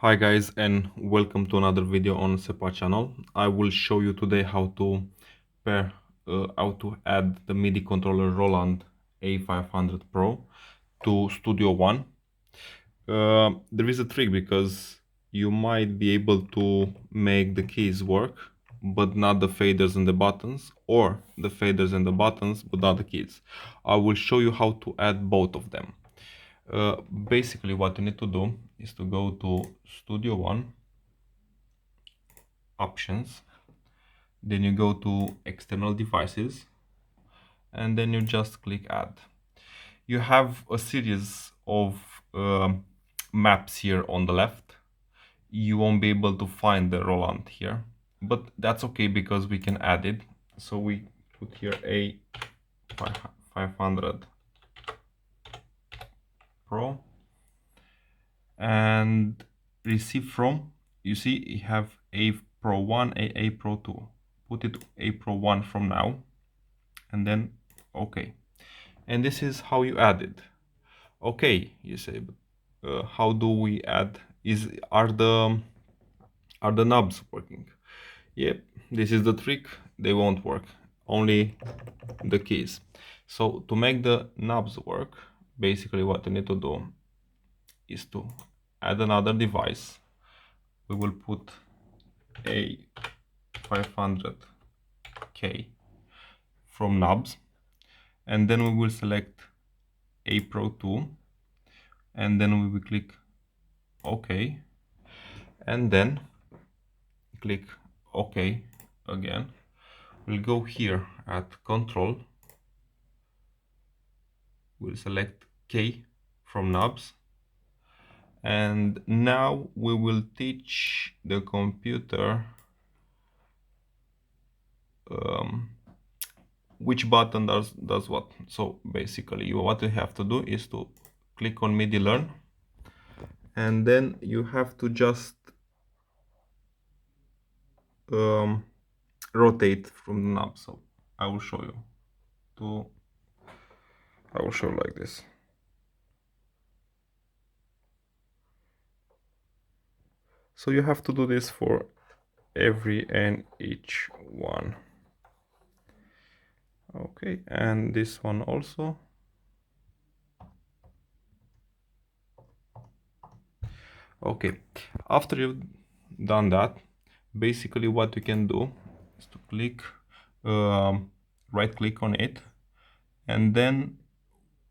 Hi guys, and welcome to another video on Sepa channel. I will show you today how to add the MIDI controller Roland A-500 Pro to Studio One. There is a trick because you might be able to make the keys work but not the faders and the buttons, or the faders and the buttons but not the keys. I will show you how to add both of them. Basically what you need to do is to go to Studio One, Options, then you go to External Devices, and then you just click Add. You have a series of maps here on the left. You won't be able to find the Roland here, but that's okay because we can add it. So we put here A-500 Pro and receive from, you see you have A Pro 1, A Pro 2. Put it A Pro 1 from now and then OK. And this is how you add it. Okay, you say, but how do we add? Are the knobs working? Yep, this is the trick. They won't work, only the keys. So to make the knobs work, basically what you need to do is to add another device. We will put A-500K from knobs, and then we will select A Pro 2, and then we will click OK, and then click OK again. We'll go here at Control, we'll select K from knobs, and now we will teach the computer which button does what. So basically what you have to do is to click on MIDI Learn, and then you have to just rotate from the knob. So I will show you like this. So you have to do this for every and each one. Okay, and this one also. Okay, after you've done that, basically what you can do is to click, right click on it, and then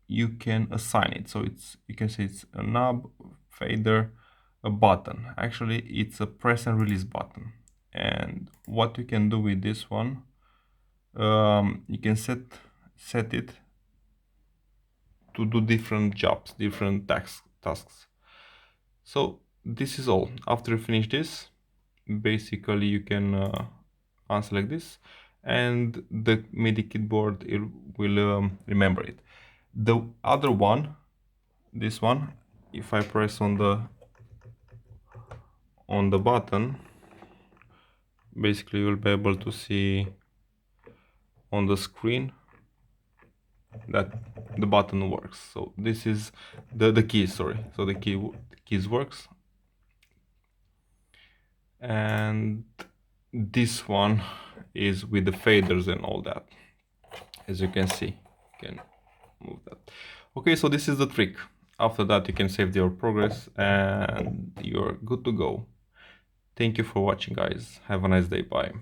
you can assign it. So you can say it's a knob, fader, a button. Actually it's a press and release button. And what you can do with this one, you can set it to do different jobs, different tasks. So this is all. After you finish this, basically you can unselect this, and the MIDI keyboard will remember it. The other one, this one, if I press on the button, basically you'll be able to see on the screen that the button works. So this is the keys, sorry. So the keys works, and this one is with the faders and all that. As you can see, you can move that. Okay, so this is the trick. After that you can save your progress and you're good to go. Thank you for watching, guys. Have a nice day. Bye.